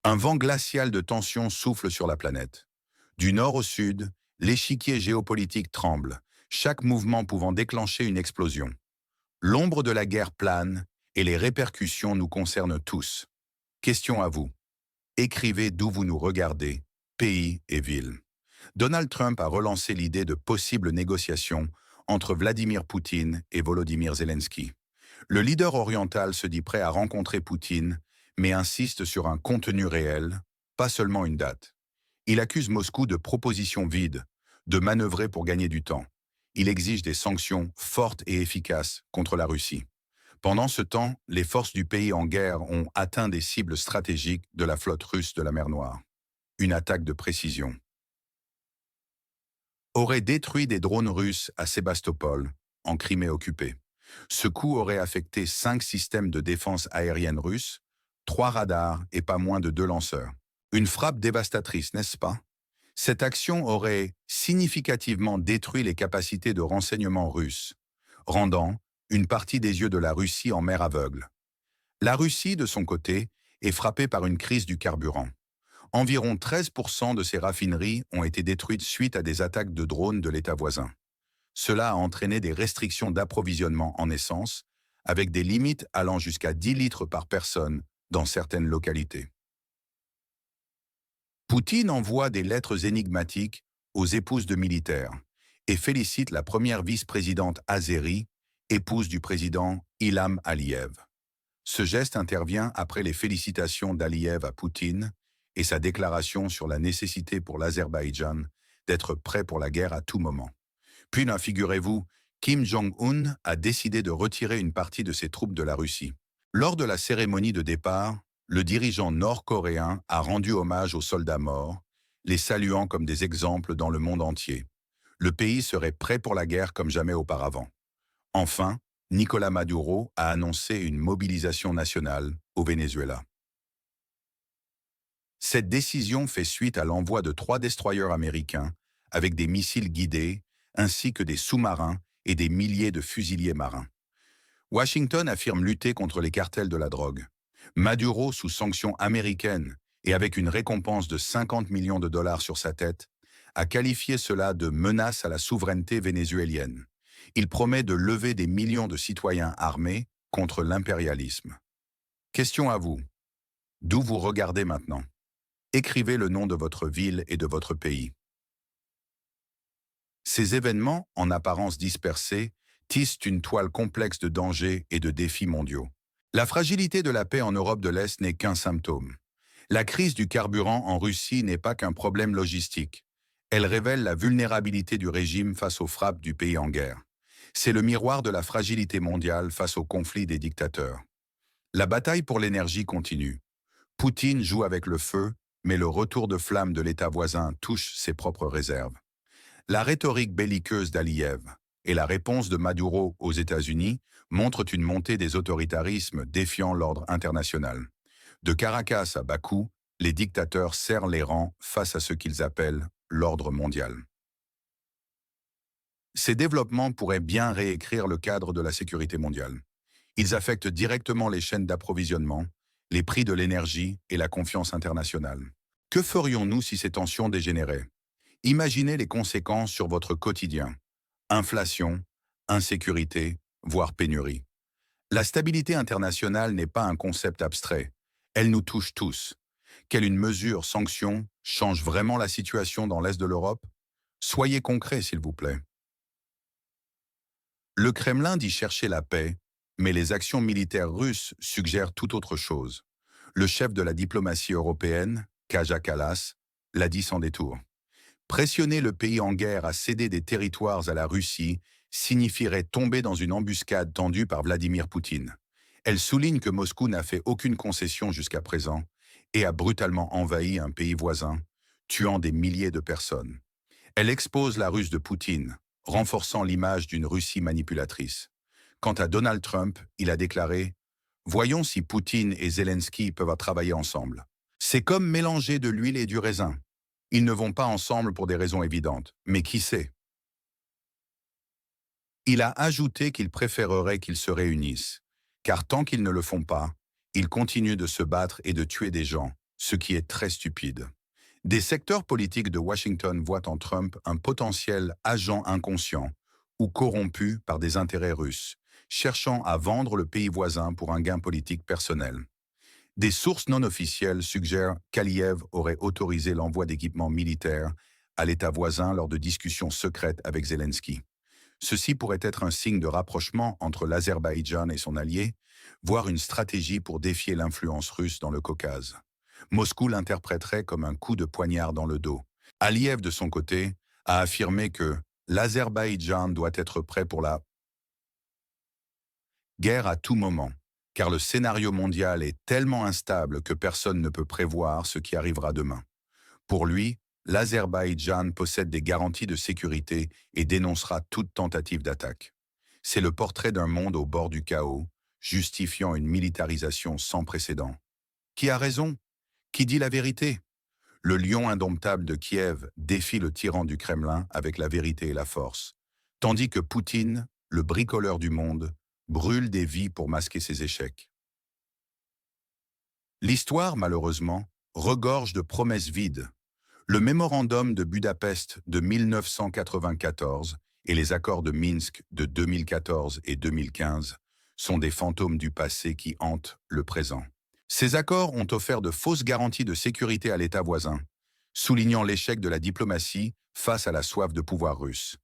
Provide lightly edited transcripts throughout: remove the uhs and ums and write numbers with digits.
Un vent glacial de tension souffle sur la planète. Du nord au sud, l'échiquier géopolitique tremble, chaque mouvement pouvant déclencher une explosion. L'ombre de la guerre plane et les répercussions nous concernent tous. Question à vous. Écrivez d'où vous nous regardez, pays et ville. Donald Trump a relancé l'idée de possibles négociations entre Vladimir Poutine et Volodymyr Zelensky. Le leader oriental se dit prêt à rencontrer Poutine, mais insiste sur un contenu réel, pas seulement une date. Il accuse Moscou de propositions vides, de manœuvrer pour gagner du temps. Il exige des sanctions fortes et efficaces contre la Russie. Pendant ce temps, les forces du pays en guerre ont atteint des cibles stratégiques de la flotte russe de la mer Noire. Une attaque de précision aurait détruit des drones russes à Sébastopol, en Crimée occupée. Ce coup aurait affecté 5 systèmes de défense aérienne russes, 3 radars et pas moins de 2 lanceurs. Une frappe dévastatrice, n'est-ce pas? Cette action aurait significativement détruit les capacités de renseignement russes, rendant une partie des yeux de la Russie en mer aveugle. La Russie, de son côté, est frappée par une crise du carburant. Environ 13% de ses raffineries ont été détruites suite à des attaques de drones de l'État voisin. Cela a entraîné des restrictions d'approvisionnement en essence, avec des limites allant jusqu'à 10 litres par personne dans certaines localités. Poutine envoie des lettres énigmatiques aux épouses de militaires et félicite la première vice-présidente azérie, épouse du président Ilham Aliyev. Ce geste intervient après les félicitations d'Aliyev à Poutine et sa déclaration sur la nécessité pour l'Azerbaïdjan d'être prêt pour la guerre à tout moment. Puis, figurez-vous, Kim Jong-un a décidé de retirer une partie de ses troupes de la Russie. Lors de la cérémonie de départ, le dirigeant nord-coréen a rendu hommage aux soldats morts, les saluant comme des exemples dans le monde entier. Le pays serait prêt pour la guerre comme jamais auparavant. Enfin, Nicolás Maduro a annoncé une mobilisation nationale au Venezuela. Cette décision fait suite à l'envoi de 3 destroyers américains avec des missiles guidés, ainsi que des sous-marins et des milliers de fusiliers marins. Washington affirme lutter contre les cartels de la drogue. Maduro, sous sanctions américaines et avec une récompense de 50 millions de dollars sur sa tête, a qualifié cela de menace à la souveraineté vénézuélienne. Il promet de lever des millions de citoyens armés contre l'impérialisme. Question à vous. D'où vous regardez maintenant? Écrivez le nom de votre ville et de votre pays. Ces événements, en apparence dispersés, tissent une toile complexe de dangers et de défis mondiaux. La fragilité de la paix en Europe de l'Est n'est qu'un symptôme. La crise du carburant en Russie n'est pas qu'un problème logistique. Elle révèle la vulnérabilité du régime face aux frappes du pays en guerre. C'est le miroir de la fragilité mondiale face aux conflits des dictateurs. La bataille pour l'énergie continue. Poutine joue avec le feu, mais le retour de flamme de l'État voisin touche ses propres réserves. La rhétorique belliqueuse d'Aliyev et la réponse de Maduro aux États-Unis montrent une montée des autoritarismes défiant l'ordre international. De Caracas à Bakou, les dictateurs serrent les rangs face à ce qu'ils appellent l'ordre mondial. Ces développements pourraient bien réécrire le cadre de la sécurité mondiale. Ils affectent directement les chaînes d'approvisionnement, les prix de l'énergie et la confiance internationale. Que ferions-nous si ces tensions dégénéraient? Imaginez les conséquences sur votre quotidien. Inflation, insécurité, voire pénurie. La stabilité internationale n'est pas un concept abstrait. Elle nous touche tous. Quelle une mesure, sanction, change vraiment la situation dans l'Est de l'Europe? Soyez concrets, s'il vous plaît. Le Kremlin dit chercher la paix, mais les actions militaires russes suggèrent tout autre chose. Le chef de la diplomatie européenne, Kaja Kallas, l'a dit sans détour. Pressionner le pays en guerre à céder des territoires à la Russie signifierait tomber dans une embuscade tendue par Vladimir Poutine. Elle souligne que Moscou n'a fait aucune concession jusqu'à présent et a brutalement envahi un pays voisin, tuant des milliers de personnes. Elle expose la ruse de Poutine, renforçant l'image d'une Russie manipulatrice. Quant à Donald Trump, il a déclaré « Voyons si Poutine et Zelensky peuvent travailler ensemble. C'est comme mélanger de l'huile et du raisin. Ils ne vont pas ensemble pour des raisons évidentes, mais qui sait ?» Il a ajouté qu'il préférerait qu'ils se réunissent, car tant qu'ils ne le font pas, ils continuent de se battre et de tuer des gens, ce qui est très stupide. Des secteurs politiques de Washington voient en Trump un potentiel agent inconscient ou corrompu par des intérêts russes, cherchant à vendre le pays voisin pour un gain politique personnel. Des sources non officielles suggèrent qu'Aliyev aurait autorisé l'envoi d'équipements militaires à l'État voisin lors de discussions secrètes avec Zelensky. Ceci pourrait être un signe de rapprochement entre l'Azerbaïdjan et son allié, voire une stratégie pour défier l'influence russe dans le Caucase. Moscou l'interpréterait comme un coup de poignard dans le dos. Aliyev, de son côté, a affirmé que l'Azerbaïdjan doit être prêt pour la guerre à tout moment, car le scénario mondial est tellement instable que personne ne peut prévoir ce qui arrivera demain. Pour lui, l'Azerbaïdjan possède des garanties de sécurité et dénoncera toute tentative d'attaque. C'est le portrait d'un monde au bord du chaos, justifiant une militarisation sans précédent. Qui a raison? Qui dit la vérité? Le lion indomptable de Kiev défie le tyran du Kremlin avec la vérité et la force, tandis que Poutine, le bricoleur du monde, brûle des vies pour masquer ses échecs. L'histoire, malheureusement, regorge de promesses vides. Le mémorandum de Budapest de 1994 et les accords de Minsk de 2014 et 2015 sont des fantômes du passé qui hantent le présent. Ces accords ont offert de fausses garanties de sécurité à l'État voisin, soulignant l'échec de la diplomatie face à la soif de pouvoir russe.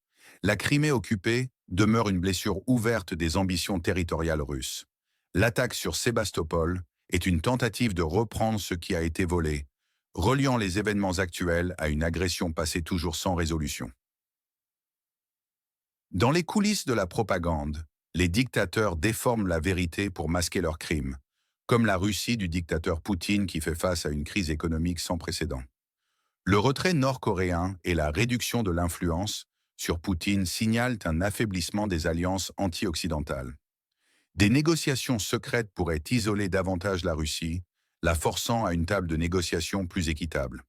La Crimée occupée demeure une blessure ouverte des ambitions territoriales russes. L'attaque sur Sébastopol est une tentative de reprendre ce qui a été volé, reliant les événements actuels à une agression passée toujours sans résolution. Dans les coulisses de la propagande, les dictateurs déforment la vérité pour masquer leurs crimes, comme la Russie du dictateur Poutine qui fait face à une crise économique sans précédent. Le retrait nord-coréen et la réduction de l'influence sur Poutine signalent un affaiblissement des alliances anti-occidentales. Des négociations secrètes pourraient isoler davantage la Russie, la forçant à une table de négociation plus équitable.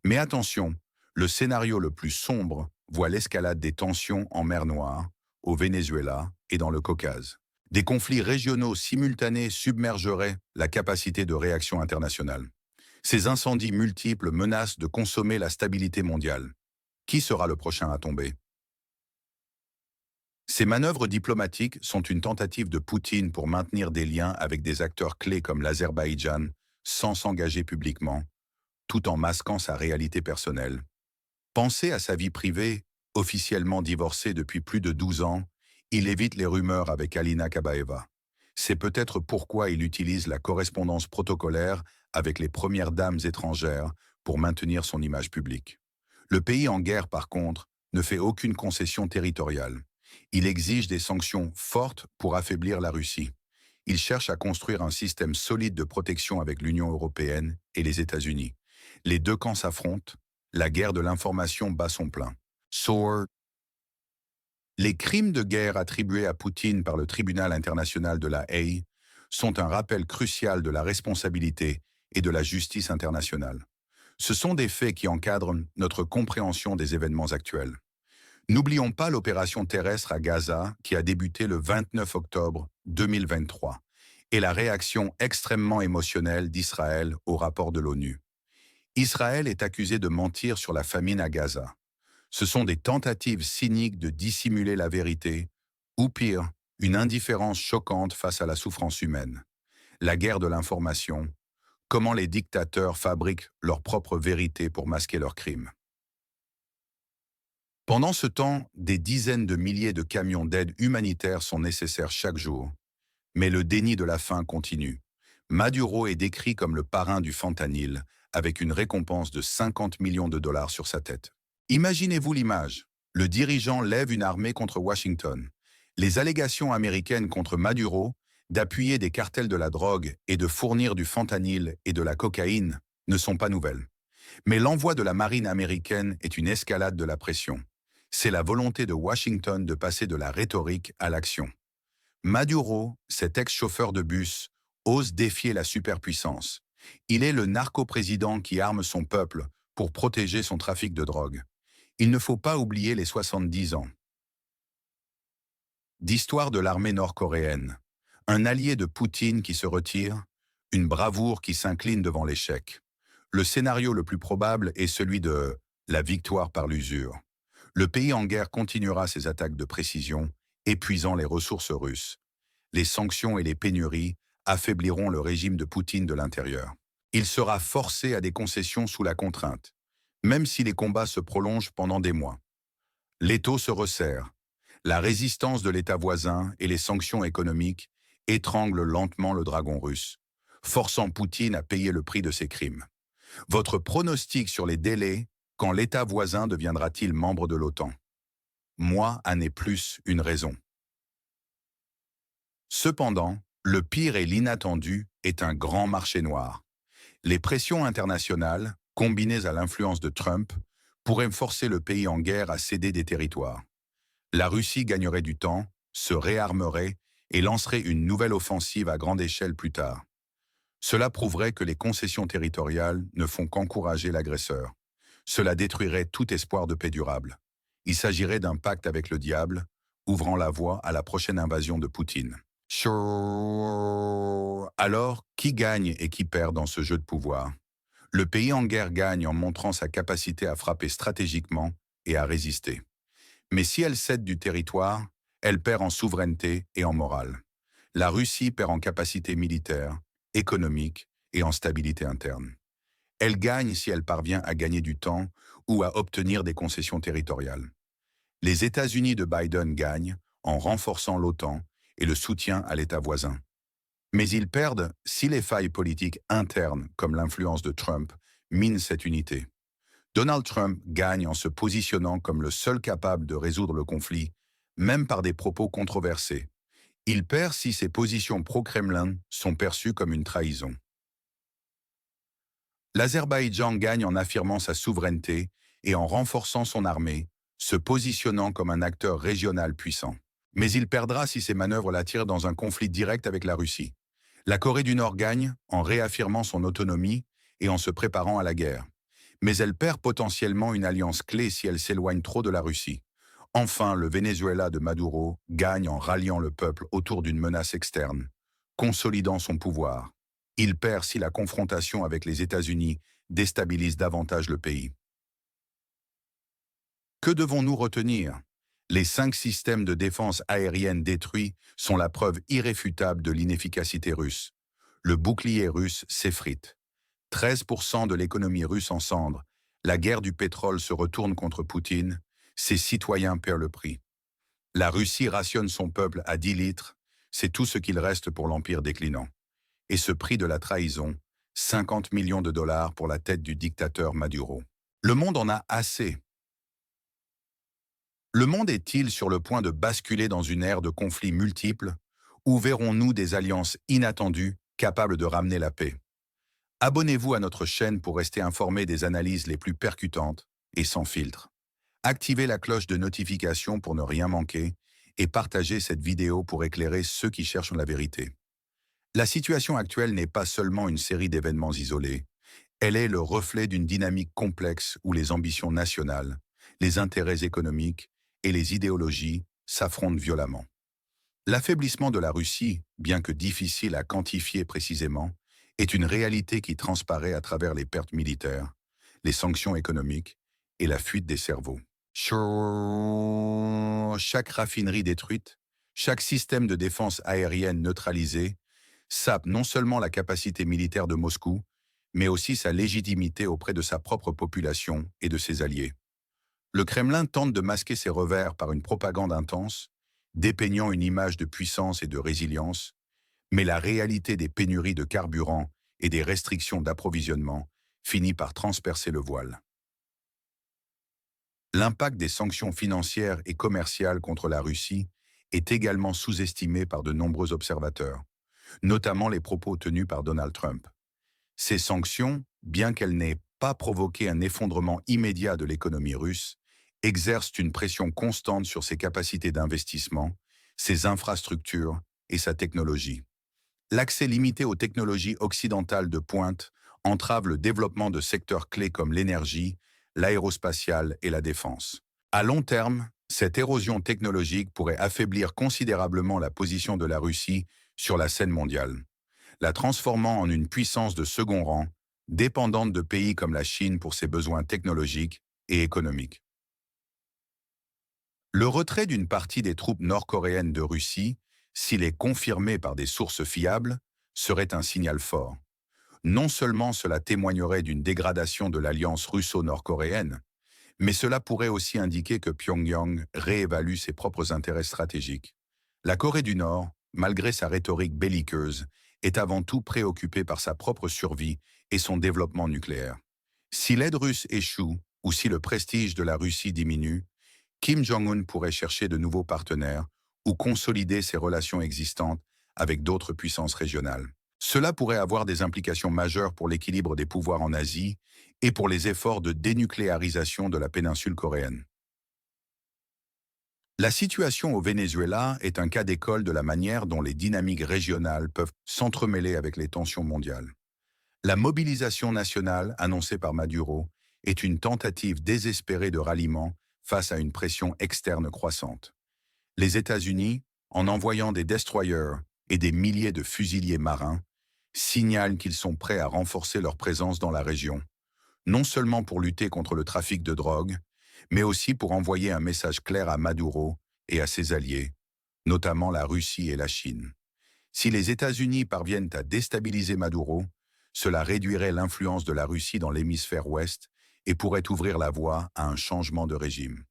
Mais attention, le scénario le plus sombre voit l'escalade des tensions en mer Noire, au Venezuela et dans le Caucase. Des conflits régionaux simultanés submergeraient la capacité de réaction internationale. Ces incendies multiples menacent de consommer la stabilité mondiale. Qui sera le prochain à tomber? Ces manœuvres diplomatiques sont une tentative de Poutine pour maintenir des liens avec des acteurs clés comme l'Azerbaïdjan sans s'engager publiquement, tout en masquant sa réalité personnelle. Pensez à sa vie privée, officiellement divorcée depuis plus de 12 ans, il évite les rumeurs avec Alina Kabaeva. C'est peut-être pourquoi il utilise la correspondance protocolaire avec les premières dames étrangères pour maintenir son image publique. Le pays en guerre, par contre, ne fait aucune concession territoriale. Il exige des sanctions fortes pour affaiblir la Russie. Il cherche à construire un système solide de protection avec l'Union européenne et les États-Unis. Les deux camps s'affrontent, la guerre de l'information bat son plein. Les crimes de guerre attribués à Poutine par le tribunal international de La Haye sont un rappel crucial de la responsabilité et de la justice internationale. Ce sont des faits qui encadrent notre compréhension des événements actuels. N'oublions pas l'opération terrestre à Gaza qui a débuté le 29 octobre 2023 et la réaction extrêmement émotionnelle d'Israël au rapport de l'ONU. Israël est accusé de mentir sur la famine à Gaza. Ce sont des tentatives cyniques de dissimuler la vérité, ou pire, une indifférence choquante face à la souffrance humaine. La guerre de l'information, comment les dictateurs fabriquent leur propre vérité pour masquer leurs crimes. Pendant ce temps, des dizaines de milliers de camions d'aide humanitaire sont nécessaires chaque jour. Mais le déni de la faim continue. Maduro est décrit comme le parrain du fentanyl, avec une récompense de 50 millions de dollars sur sa tête. Imaginez-vous l'image. Le dirigeant lève une armée contre Washington. Les allégations américaines contre Maduro d'appuyer des cartels de la drogue et de fournir du fentanyl et de la cocaïne ne sont pas nouvelles. Mais l'envoi de la marine américaine est une escalade de la pression. C'est la volonté de Washington de passer de la rhétorique à l'action. Maduro, cet ex-chauffeur de bus, ose défier la superpuissance. Il est le narco-président qui arme son peuple pour protéger son trafic de drogue. Il ne faut pas oublier les 70 ans d'histoire de l'armée nord-coréenne. Un allié de Poutine qui se retire, une bravoure qui s'incline devant l'échec. Le scénario le plus probable est celui de la victoire par l'usure. Le pays en guerre continuera ses attaques de précision, épuisant les ressources russes. Les sanctions et les pénuries affaibliront le régime de Poutine de l'intérieur. Il sera forcé à des concessions sous la contrainte, même si les combats se prolongent pendant des mois. L'étau se resserre. La résistance de l'État voisin et les sanctions économiques étranglent lentement le dragon russe, forçant Poutine à payer le prix de ses crimes. Votre pronostic sur les délais, quand l'État voisin deviendra-t-il membre de l'OTAN? Moi en ai plus une raison. Cependant, le pire et l'inattendu est un grand marché noir. Les pressions internationales, combinées à l'influence de Trump, pourraient forcer le pays en guerre à céder des territoires. La Russie gagnerait du temps, se réarmerait et lancerait une nouvelle offensive à grande échelle plus tard. Cela prouverait que les concessions territoriales ne font qu'encourager l'agresseur. Cela détruirait tout espoir de paix durable. Il s'agirait d'un pacte avec le diable, ouvrant la voie à la prochaine invasion de Poutine. Alors, qui gagne et qui perd dans ce jeu de pouvoir? Le pays en guerre gagne en montrant sa capacité à frapper stratégiquement et à résister. Mais si elle cède du territoire, elle perd en souveraineté et en morale. La Russie perd en capacité militaire, économique et en stabilité interne. Elle gagne si elle parvient à gagner du temps ou à obtenir des concessions territoriales. Les États-Unis de Biden gagnent en renforçant l'OTAN et le soutien à l'État voisin. Mais ils perdent si les failles politiques internes, comme l'influence de Trump, minent cette unité. Donald Trump gagne en se positionnant comme le seul capable de résoudre le conflit, même par des propos controversés. Il perd si ses positions pro-Kremlin sont perçues comme une trahison. L'Azerbaïdjan gagne en affirmant sa souveraineté et en renforçant son armée, se positionnant comme un acteur régional puissant. Mais il perdra si ses manœuvres l'attirent dans un conflit direct avec la Russie. La Corée du Nord gagne en réaffirmant son autonomie et en se préparant à la guerre. Mais elle perd potentiellement une alliance clé si elle s'éloigne trop de la Russie. Enfin, le Venezuela de Maduro gagne en ralliant le peuple autour d'une menace externe, consolidant son pouvoir. Il perd si la confrontation avec les États-Unis déstabilise davantage le pays. Que devons-nous retenir? Les 5 systèmes de défense aérienne détruits sont la preuve irréfutable de l'inefficacité russe. Le bouclier russe s'effrite. 13% de l'économie russe en cendres. La guerre du pétrole se retourne contre Poutine. Ses citoyens paient le prix. La Russie rationne son peuple à 10 litres. C'est tout ce qu'il reste pour l'empire déclinant. Et ce prix de la trahison, 50 millions de dollars pour la tête du dictateur Maduro. Le monde en a assez. Le monde est-il sur le point de basculer dans une ère de conflits multiples, ou verrons-nous des alliances inattendues capables de ramener la paix? Abonnez-vous à notre chaîne pour rester informé des analyses les plus percutantes et sans filtre. Activez la cloche de notification pour ne rien manquer et partagez cette vidéo pour éclairer ceux qui cherchent la vérité. La situation actuelle n'est pas seulement une série d'événements isolés, elle est le reflet d'une dynamique complexe où les ambitions nationales, les intérêts économiques et les idéologies s'affrontent violemment. L'affaiblissement de la Russie, bien que difficile à quantifier précisément, est une réalité qui transparaît à travers les pertes militaires, les sanctions économiques et la fuite des cerveaux. Chaque raffinerie détruite, chaque système de défense aérienne neutralisé, sape non seulement la capacité militaire de Moscou, mais aussi sa légitimité auprès de sa propre population et de ses alliés. Le Kremlin tente de masquer ses revers par une propagande intense, dépeignant une image de puissance et de résilience, mais la réalité des pénuries de carburant et des restrictions d'approvisionnement finit par transpercer le voile. L'impact des sanctions financières et commerciales contre la Russie est également sous-estimé par de nombreux observateurs, notamment les propos tenus par Donald Trump. Ces sanctions, bien qu'elles n'aient pas provoqué un effondrement immédiat de l'économie russe, exercent une pression constante sur ses capacités d'investissement, ses infrastructures et sa technologie. L'accès limité aux technologies occidentales de pointe entrave le développement de secteurs clés comme l'énergie, l'aérospatiale et la défense. À long terme, cette érosion technologique pourrait affaiblir considérablement la position de la Russie sur la scène mondiale, la transformant en une puissance de second rang, dépendante de pays comme la Chine pour ses besoins technologiques et économiques. Le retrait d'une partie des troupes nord-coréennes de Russie, s'il est confirmé par des sources fiables, serait un signal fort. Non seulement cela témoignerait d'une dégradation de l'alliance russo-nord-coréenne, mais cela pourrait aussi indiquer que Pyongyang réévalue ses propres intérêts stratégiques. La Corée du Nord, malgré sa rhétorique belliqueuse, est avant tout préoccupée par sa propre survie et son développement nucléaire. Si l'aide russe échoue ou si le prestige de la Russie diminue, Kim Jong-un pourrait chercher de nouveaux partenaires ou consolider ses relations existantes avec d'autres puissances régionales. Cela pourrait avoir des implications majeures pour l'équilibre des pouvoirs en Asie et pour les efforts de dénucléarisation de la péninsule coréenne. La situation au Venezuela est un cas d'école de la manière dont les dynamiques régionales peuvent s'entremêler avec les tensions mondiales. La mobilisation nationale annoncée par Maduro est une tentative désespérée de ralliement face à une pression externe croissante. Les États-Unis, en envoyant des destroyers et des milliers de fusiliers marins, signalent qu'ils sont prêts à renforcer leur présence dans la région, non seulement pour lutter contre le trafic de drogue, mais aussi pour envoyer un message clair à Maduro et à ses alliés, notamment la Russie et la Chine. Si les États-Unis parviennent à déstabiliser Maduro, cela réduirait l'influence de la Russie dans l'hémisphère ouest et pourrait ouvrir la voie à un changement de régime.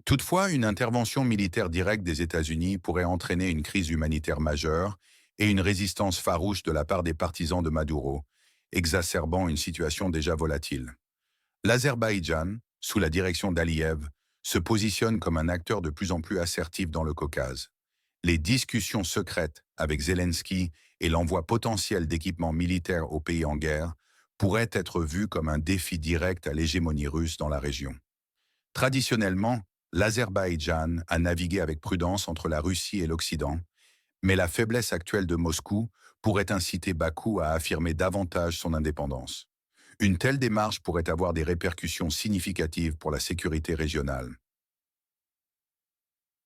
Toutefois, une intervention militaire directe des États-Unis pourrait entraîner une crise humanitaire majeure et une résistance farouche de la part des partisans de Maduro, exacerbant une situation déjà volatile. L'Azerbaïdjan, sous la direction d'Aliyev, se positionne comme un acteur de plus en plus assertif dans le Caucase. Les discussions secrètes avec Zelensky et l'envoi potentiel d'équipements militaires aux pays en guerre pourraient être vus comme un défi direct à l'hégémonie russe dans la région. Traditionnellement, l'Azerbaïdjan a navigué avec prudence entre la Russie et l'Occident, mais la faiblesse actuelle de Moscou pourrait inciter Bakou à affirmer davantage son indépendance. Une telle démarche pourrait avoir des répercussions significatives pour la sécurité régionale,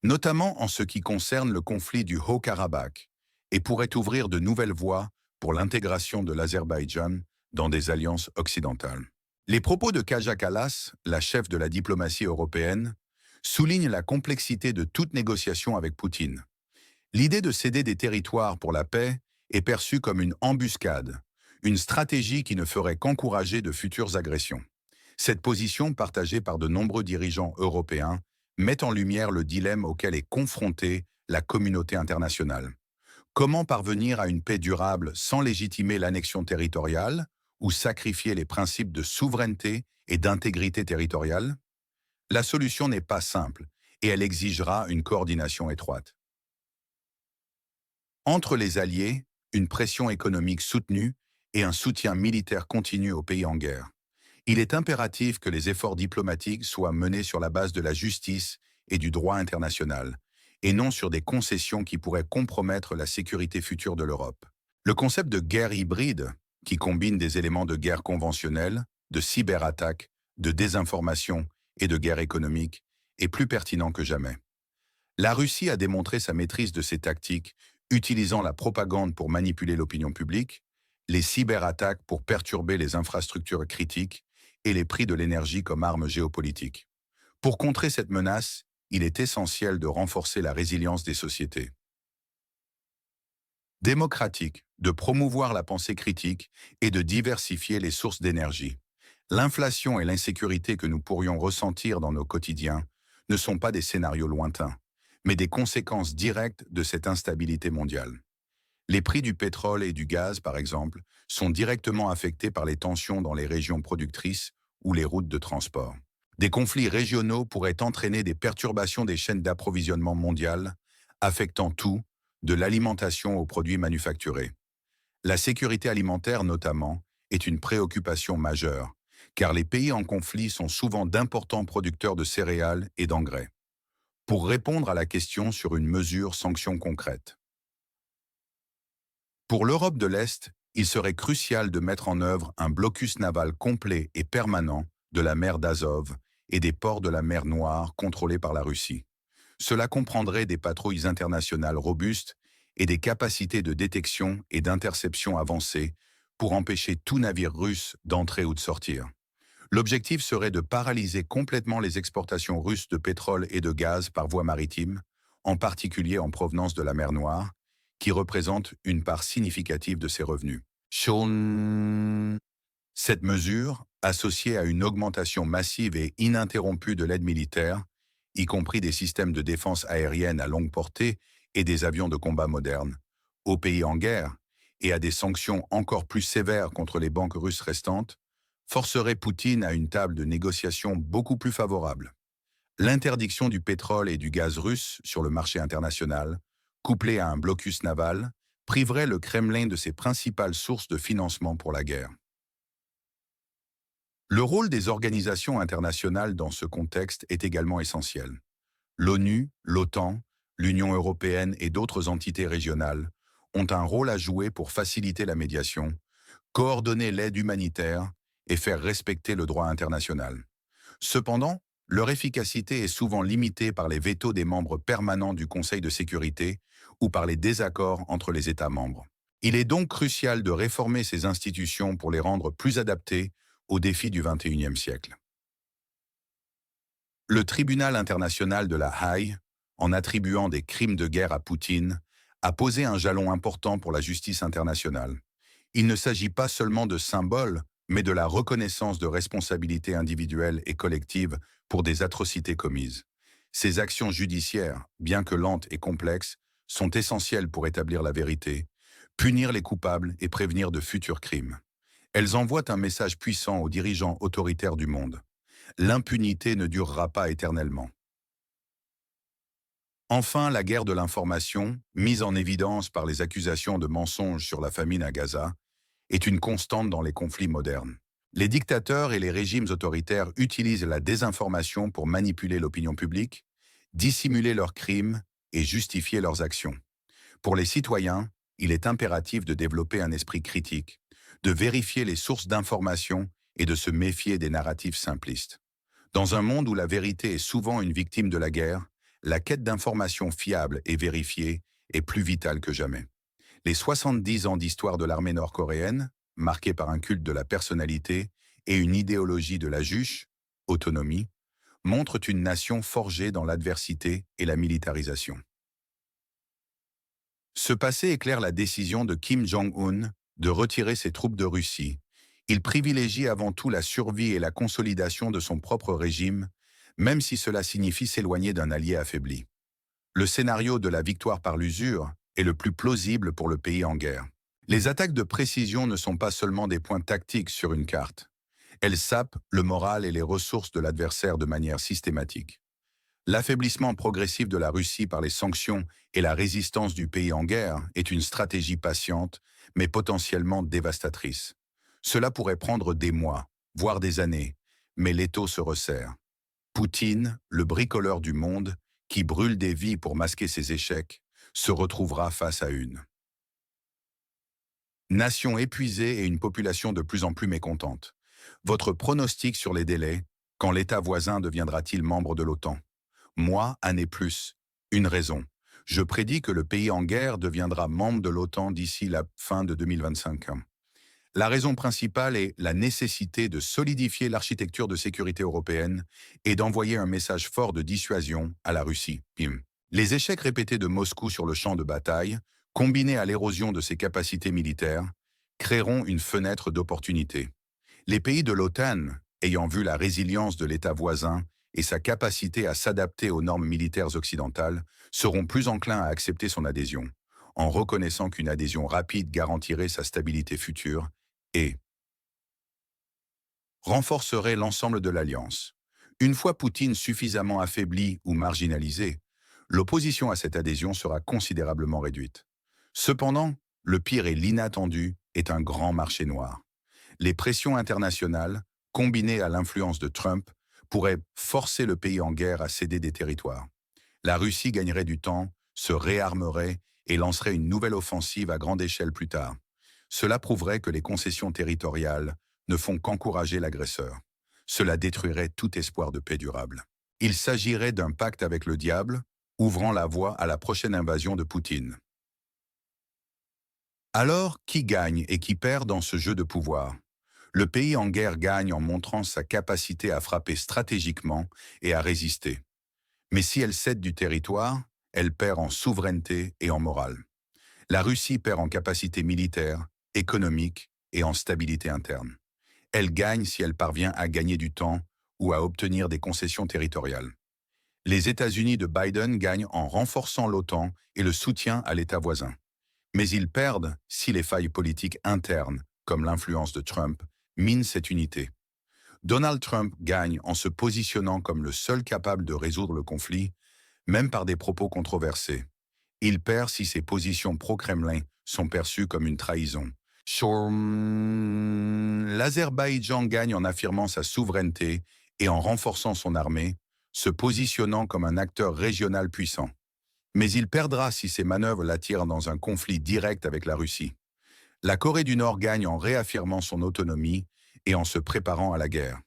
notamment en ce qui concerne le conflit du Haut-Karabakh, et pourrait ouvrir de nouvelles voies pour l'intégration de l'Azerbaïdjan dans des alliances occidentales. Les propos de Kaja Kallas, la chef de la diplomatie européenne, soulignent la complexité de toute négociation avec Poutine. L'idée de céder des territoires pour la paix est perçue comme une embuscade, une stratégie qui ne ferait qu'encourager de futures agressions. Cette position, partagée par de nombreux dirigeants européens, met en lumière le dilemme auquel est confrontée la communauté internationale. Comment parvenir à une paix durable sans légitimer l'annexion territoriale ou sacrifier les principes de souveraineté et d'intégrité territoriale? La solution n'est pas simple et elle exigera une coordination étroite. Entre les alliés, une pression économique soutenue et un soutien militaire continu aux pays en guerre. Il est impératif que les efforts diplomatiques soient menés sur la base de la justice et du droit international, et non sur des concessions qui pourraient compromettre la sécurité future de l'Europe. Le concept de guerre hybride, qui combine des éléments de guerre conventionnelle, de cyberattaque, de désinformation et de guerre économique, est plus pertinent que jamais. La Russie a démontré sa maîtrise de ces tactiques, utilisant la propagande pour manipuler l'opinion publique, les cyberattaques pour perturber les infrastructures critiques et les prix de l'énergie comme arme géopolitique. Pour contrer cette menace, il est essentiel de renforcer la résilience des sociétés démocratiques, de promouvoir la pensée critique et de diversifier les sources d'énergie. L'inflation et l'insécurité que nous pourrions ressentir dans nos quotidiens ne sont pas des scénarios lointains, mais des conséquences directes de cette instabilité mondiale. Les prix du pétrole et du gaz, par exemple, sont directement affectés par les tensions dans les régions productrices ou les routes de transport. Des conflits régionaux pourraient entraîner des perturbations des chaînes d'approvisionnement mondiales, affectant tout, de l'alimentation aux produits manufacturés. La sécurité alimentaire, notamment, est une préoccupation majeure, car les pays en conflit sont souvent d'importants producteurs de céréales et d'engrais. Pour répondre à la question sur une mesure sanction concrète. Pour l'Europe de l'Est, il serait crucial de mettre en œuvre un blocus naval complet et permanent de la mer d'Azov et des ports de la mer Noire contrôlés par la Russie. Cela comprendrait des patrouilles internationales robustes et des capacités de détection et d'interception avancées pour empêcher tout navire russe d'entrer ou de sortir. L'objectif serait de paralyser complètement les exportations russes de pétrole et de gaz par voie maritime, en particulier en provenance de la mer Noire, qui représente une part significative de ses revenus. Cette mesure, associée à une augmentation massive et ininterrompue de l'aide militaire, y compris des systèmes de défense aérienne à longue portée et des avions de combat modernes, aux pays en guerre, et à des sanctions encore plus sévères contre les banques russes restantes, forcerait Poutine à une table de négociation beaucoup plus favorable. L'interdiction du pétrole et du gaz russe sur le marché international, couplée à un blocus naval, priverait le Kremlin de ses principales sources de financement pour la guerre. Le rôle des organisations internationales dans ce contexte est également essentiel. L'ONU, l'OTAN, l'Union européenne et d'autres entités régionales ont un rôle à jouer pour faciliter la médiation, coordonner l'aide humanitaire et faire respecter le droit international. Cependant, leur efficacité est souvent limitée par les vétos des membres permanents du Conseil de sécurité ou par les désaccords entre les États membres. Il est donc crucial de réformer ces institutions pour les rendre plus adaptées aux défis du XXIe siècle. Le tribunal international de La Haye, en attribuant des crimes de guerre à Poutine, a posé un jalon important pour la justice internationale. Il ne s'agit pas seulement de symboles, mais de la reconnaissance de responsabilités individuelles et collectives pour des atrocités commises. Ces actions judiciaires, bien que lentes et complexes, sont essentielles pour établir la vérité, punir les coupables et prévenir de futurs crimes. Elles envoient un message puissant aux dirigeants autoritaires du monde. L'impunité ne durera pas éternellement. Enfin, la guerre de l'information, mise en évidence par les accusations de mensonges sur la famine à Gaza, est une constante dans les conflits modernes. Les dictateurs et les régimes autoritaires utilisent la désinformation pour manipuler l'opinion publique, dissimuler leurs crimes et justifier leurs actions. Pour les citoyens, il est impératif de développer un esprit critique, de vérifier les sources d'information et de se méfier des narratifs simplistes. Dans un monde où la vérité est souvent une victime de la guerre, la quête d'informations fiables et vérifiées est plus vitale que jamais. Les 70 ans d'histoire de l'armée nord-coréenne, marquée par un culte de la personnalité et une idéologie de la juche, autonomie, montrent une nation forgée dans l'adversité et la militarisation. Ce passé éclaire la décision de Kim Jong-un de retirer ses troupes de Russie. Il privilégie avant tout la survie et la consolidation de son propre régime, même si cela signifie s'éloigner d'un allié affaibli. Le scénario de la victoire par l'usure est le plus plausible pour le pays en guerre. Les attaques de précision ne sont pas seulement des points tactiques sur une carte. Elles sapent le moral et les ressources de l'adversaire de manière systématique. L'affaiblissement progressif de la Russie par les sanctions et la résistance du pays en guerre est une stratégie patiente, mais potentiellement dévastatrice. Cela pourrait prendre des mois, voire des années, mais l'étau se resserre. Poutine, le bricoleur du monde, qui brûle des vies pour masquer ses échecs, se retrouvera face à une nation épuisée et une population de plus en plus mécontente. Votre pronostic sur les délais, quand l'État voisin deviendra-t-il membre de l'OTAN? Moi, année plus. Une raison. Je prédis que le pays en guerre deviendra membre de l'OTAN d'ici la fin de 2025. La raison principale est la nécessité de solidifier l'architecture de sécurité européenne et d'envoyer un message fort de dissuasion à la Russie. Les échecs répétés de Moscou sur le champ de bataille, combinés à l'érosion de ses capacités militaires, créeront une fenêtre d'opportunité. Les pays de l'OTAN, ayant vu la résilience de l'État voisin et sa capacité à s'adapter aux normes militaires occidentales, seront plus enclins à accepter son adhésion, en reconnaissant qu'une adhésion rapide garantirait sa stabilité future et renforcerait l'ensemble de l'Alliance. Une fois Poutine suffisamment affaibli ou marginalisé, l'opposition à cette adhésion sera considérablement réduite. Cependant, le pire et l'inattendu est un grand marché noir. Les pressions internationales, combinées à l'influence de Trump, pourraient forcer le pays en guerre à céder des territoires. La Russie gagnerait du temps, se réarmerait et lancerait une nouvelle offensive à grande échelle plus tard. Cela prouverait que les concessions territoriales ne font qu'encourager l'agresseur. Cela détruirait tout espoir de paix durable. Il s'agirait d'un pacte avec le diable, ouvrant la voie à la prochaine invasion de Poutine. Alors, qui gagne et qui perd dans ce jeu de pouvoir? Le pays en guerre gagne en montrant sa capacité à frapper stratégiquement et à résister. Mais si elle cède du territoire, elle perd en souveraineté et en morale. La Russie perd en capacité militaire, économique et en stabilité interne. Elle gagne si elle parvient à gagner du temps ou à obtenir des concessions territoriales. Les États-Unis de Biden gagnent en renforçant l'OTAN et le soutien à l'État voisin. Mais ils perdent si les failles politiques internes, comme l'influence de Trump, minent cette unité. Donald Trump gagne en se positionnant comme le seul capable de résoudre le conflit, même par des propos controversés. Il perd si ses positions pro-Kremlin sont perçues comme une trahison. L'Azerbaïdjan gagne en affirmant sa souveraineté et en renforçant son armée, se positionnant comme un acteur régional puissant. Mais il perdra si ses manœuvres l'attirent dans un conflit direct avec la Russie. La Corée du Nord gagne en réaffirmant son autonomie et en se préparant à la guerre.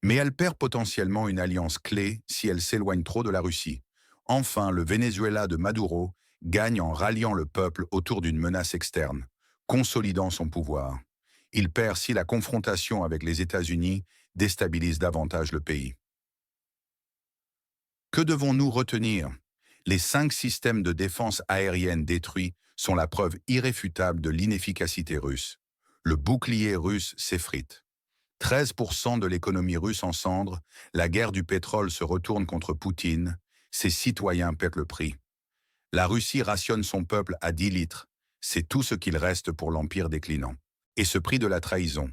Mais elle perd potentiellement une alliance clé si elle s'éloigne trop de la Russie. Enfin, le Venezuela de Maduro gagne en ralliant le peuple autour d'une menace externe, consolidant son pouvoir. Il perd si la confrontation avec les États-Unis déstabilise davantage le pays. Que devons-nous retenir? Les 5 systèmes de défense aérienne détruits sont la preuve irréfutable de l'inefficacité russe. Le bouclier russe s'effrite. 13% de l'économie russe en cendres, la guerre du pétrole se retourne contre Poutine, ses citoyens paient le prix. La Russie rationne son peuple à 10 litres, c'est tout ce qu'il reste pour l'empire déclinant. Et ce prix de la trahison,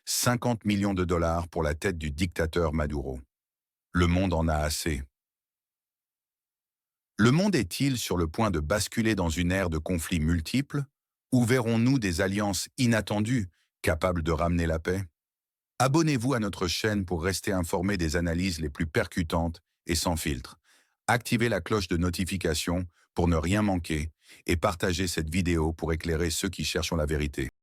50 millions de dollars pour la tête du dictateur Maduro. Le monde en a assez. Le monde est-il sur le point de basculer dans une ère de conflits multiples, ou verrons-nous des alliances inattendues capables de ramener la paix? Abonnez-vous à notre chaîne pour rester informé des analyses les plus percutantes et sans filtre. Activez la cloche de notification pour ne rien manquer et partagez cette vidéo pour éclairer ceux qui cherchent la vérité.